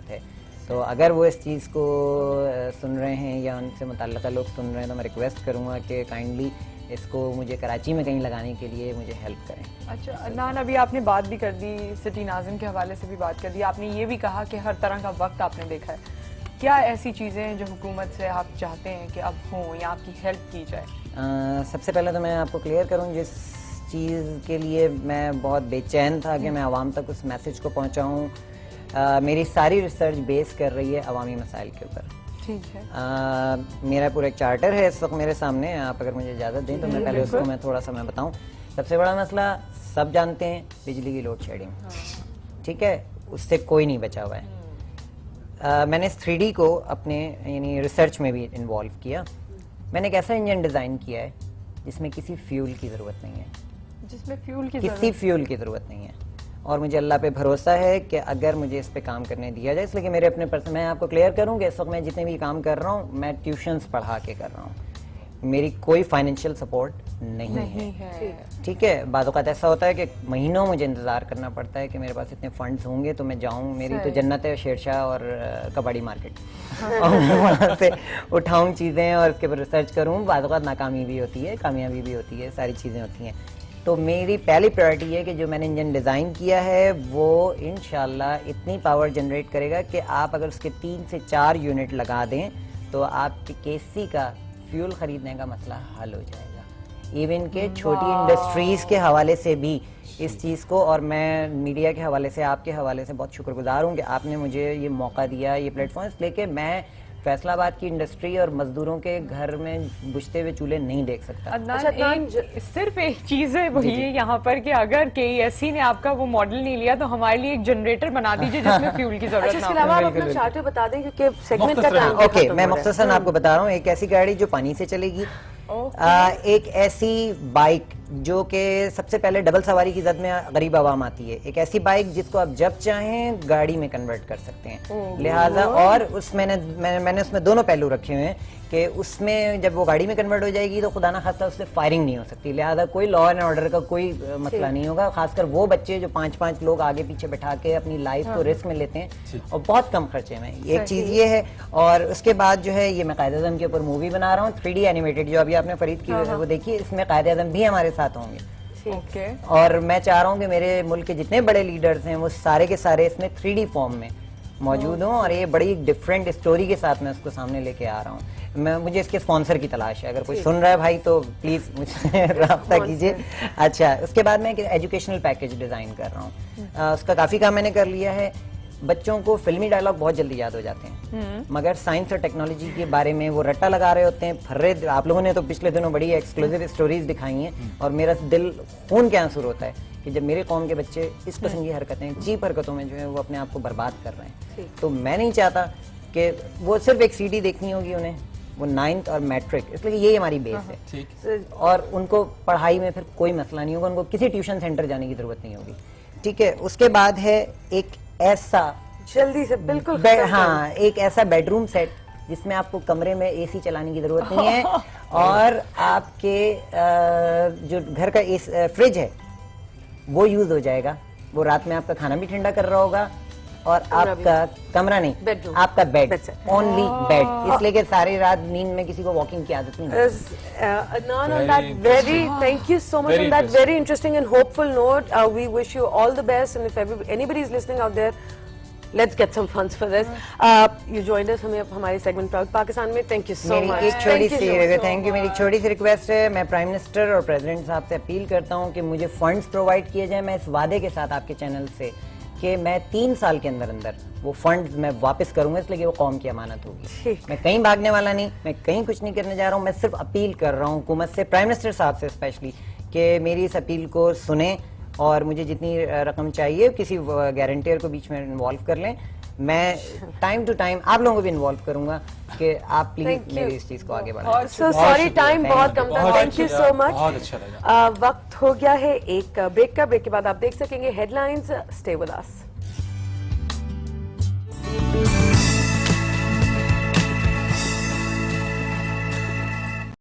ہے. تو اگر وہ اس چیز کو سن رہے ہیں یا ان سے متعلقہ لوگ سن رہے ہیں تو میں ریکویسٹ کروں گا کہ کائنڈلی اس کو مجھے کراچی میں کہیں لگانے کے لیے مجھے ہیلپ کریں. اچھا عدنان، ابھی آپ نے بات بھی کر دی، سٹی ناظم کے حوالے سے بھی بات کر دی، آپ نے یہ بھی کہا کہ ہر طرح کا وقت آپ نے دیکھا ہے. کیا ایسی چیزیں ہیں جو حکومت سے آپ چاہتے ہیں کہ اب ہوں یا آپ کی ہیلپ کی جائے؟ سب سے پہلے تو میں آپ کو کلیئر کروں، جس چیز کے لیے میں بہت بے چین تھا کہ میں عوام تک اس میسج کو پہنچاؤں، میری ساری ریسرچ بیس کر رہی ہے عوامی مسائل کے اوپر. ٹھیک ہے. میرا پورا ایک چارٹر ہے اس وقت میرے سامنے، آپ اگر مجھے اجازت دیں تو میں پہلے اس کو میں تھوڑا سا میں بتاؤں. سب سے بڑا مسئلہ سب جانتے ہیں بجلی کی لوڈ شیڈنگ. ٹھیک ہے، اس سے کوئی نہیں بچا ہوا ہے. میں نے اس 3D کو اپنے یعنی ریسرچ میں بھی انوالو کیا. میں نے ایک ایسا انجن ڈیزائن کیا ہے جس میں کسی فیول کی ضرورت نہیں ہے، جس میں فیول کی کسی فیول کی ضرورت نہیں ہے. اور مجھے اللہ پہ بھروسہ ہے کہ اگر مجھے اس پہ کام کرنے دیا جائے، اس لیے کہ میرے اپنے میں آپ کو کلیئر کروں کہ اس وقت میں جتنے بھی کام کر رہا ہوں میں ٹیوشنز پڑھا کے کر رہا ہوں، میری کوئی فائنینشیل سپورٹ نہیں ہے. ٹھیک ہے، بعض اوقات ایسا ہوتا ہے کہ مہینوں مجھے انتظار کرنا پڑتا ہے کہ میرے پاس اتنے فنڈز ہوں گے تو میں جاؤں. میری تو جنت ہے شیرشاہ اور کباڑی مارکیٹ، اور وہاں سے اٹھاؤں چیزیں اور اس کے اوپر ریسرچ کروں. بعض اوقات ناکامی بھی ہوتی ہے، کامیابی بھی ہوتی ہے، ساری چیزیں ہوتی ہیں. تو میری پہلی پرائرٹی ہے کہ جو میں نے انجن ڈیزائن کیا ہے وہ انشاءاللہ اتنی پاور جنریٹ کرے گا کہ آپ اگر اس کے 3 سے 4 یونٹ لگا دیں تو آپ کی KC کا فیول خریدنے کا مسئلہ حل ہو جائے گا. ایون کہ چھوٹی انڈسٹریز کے حوالے سے بھی اس چیز کو، اور میں میڈیا کے حوالے سے آپ کے حوالے سے بہت شکر گزار ہوں کہ آپ نے مجھے یہ موقع دیا، یہ پلیٹ فارم، اس لیے کہ میں فیصل آباد کی انڈسٹری اور مزدوروں کے گھر میں بجھتے ہوئے چولہے نہیں دیکھ سکتا. عدنان، صرف ایک چیز ہے وہی ہے یہاں پر کہ اگر KESC نے آپ کا وہ ماڈل نہیں لیا تو ہمارے لیے ایک جنریٹر بنا دیجیے جس میں فیول کی ضرورت نہ ہو. اس کے علاوہ آپ اپنا چارٹر بتا دیں کیونکہ سیگمنٹ کا ٹائم اوکے میں مختصراً آپ کو بتا رہا ہوں. ایک ایسی گاڑی جو پانی سے چلے گی، ایک ایسی بائک جو کہ سب سے پہلے ڈبل سواری کی زد میں غریب عوام آتی ہے، ایک ایسی بائک جس کو آپ جب چاہیں گاڑی میں کنورٹ کر سکتے ہیں. لہٰذا اور اس میں نے اس میں دونوں پہلو رکھے ہوئے ہیں کہ اس میں جب وہ گاڑی میں کنورٹ ہو جائے گی تو خدا نہ خواستہ اس سے فائرنگ نہیں ہو سکتی. لہٰذا کوئی لا اینڈ آرڈر کا کوئی مسئلہ نہیں ہوگا. خاص کر وہ بچے جو 5 لوگ آگے پیچھے بٹھا کے اپنی لائف کو رسک میں لیتے ہیں اور بہت کم خرچے میں. ایک چیز یہ ہے. اور اس کے بعد جو ہے یہ میں قائد اعظم کے اوپر مووی بنا رہا ہوں 3D اینیمیٹڈ، جو ابھی آپ نے فرید کی وہ دیکھیے. اس میں قائد اعظم بھی ہمارے ساتھ ہوں گے. اور میں چاہ رہا ہوں کہ میرے ملک کے جتنے بڑے لیڈرز ہیں وہ سارے کے سارے اس میں 3D فارم میں موجود ہوں، اور یہ بڑی ڈفرینٹ اسٹوری کے ساتھ میں اس کو سامنے لے کے آ رہا ہوں. مجھے اس کے اسپانسر کی تلاش ہے، اگر کوئی سن رہا ہے بھائی تو پلیز مجھ سے رابطہ کیجیے. اچھا، اس کے بعد میں ایک ایجوکیشنل پیکیج ڈیزائن کر رہا ہوں. اس کا کافی کام میں نے کر لیا ہے. بچوں کو فلمی ڈائلاگ بہت جلدی یاد ہو جاتے ہیں، مگر سائنس اور ٹیکنالوجی کے بارے میں وہ رٹا لگا رہے ہوتے ہیں. پھرے آپ لوگوں نے تو پچھلے دنوں بڑی ایکسکلوزیو اسٹوریز دکھائی ہیں، اور میرا دل خون کے آنسو ہوتا ہے کہ جب میرے قوم کے بچے اس قسم کی حرکتیں، چیپ حرکتوں میں جو ہے وہ اپنے آپ کو برباد کر رہے ہیں. تو میں نہیں چاہتا کہ وہ صرف ایک CD دیکھنی ہوگی انہیں، وہ 9th اور میٹرک، اس لیے یہی ہماری بیس ہے. اور ان کو پڑھائی میں پھر کوئی مسئلہ نہیں ہوگا، ان کو کسی ٹیوشن سینٹر جانے کی ضرورت نہیں ہوگی. ٹھیک ہے. اس کے بعد ہے ایک ایسا جلدی سے بالکل ایک ایسا بیڈ روم سیٹ جس میں آپ کو کمرے میں AC چلانے کی ضرورت نہیں ہے، اور آپ کے جو گھر کا فریج ہے وہ یوز ہو جائے گا. وہ رات میں آپ کا کھانا بھی ٹھنڈا کر رہا ہوگا، اور آپ کا کمرہ نہیں، آپ کا بیڈ، اونلی بیڈ، اس لیے کہ ساری رات نیند میں کسی کو واکنگ کی عادت نہیں ہوتی. Adnan, on that very, thank you so much on that very interesting and hopeful note. We wish you all the best, and if anybody is listening out there, let's get some funds for this. You joined us ہماری segment proud Pakistan میں. Thank you so مچ. ایک چھوٹی سی thank you. میری چھوٹی سی request ہے، میں prime minister اور president صاحب سے اپیل کرتا ہوں کہ مجھے فنڈز پرووائڈ کیے جائیں. میں اس وعدے کے ساتھ آپ کے چینل سے کہ میں 3 سال کے اندر وہ فنڈز میں واپس کروں گا، اس لیے کہ وہ قوم کی امانت ہوگی. میں کہیں بھاگنے والا نہیں، میں کہیں کچھ نہیں کرنے جا رہا ہوں. میں صرف اپیل کر رہا ہوں حکومت سے، پرائم منسٹر صاحب سے اسپیشلی، کہ میری اس اپیل کو سنیں اور مجھے جتنی رقم چاہیے کسی گارنٹیئر کو بیچ میں انوالو کر لیں. میں ٹائم ٹو ٹائم آپ لوگوں کو بھی انوالو کروں گا کہ آپ پلیز میری اس چیز کو آگے بڑھائیں. سو سوری ٹائم بہت کم تھا. تھینک یو سو مچ. وقت ہو گیا ہے ایک بریک کا. بریک کے بعد آپ دیکھ سکیں گے headlines. Stay with us.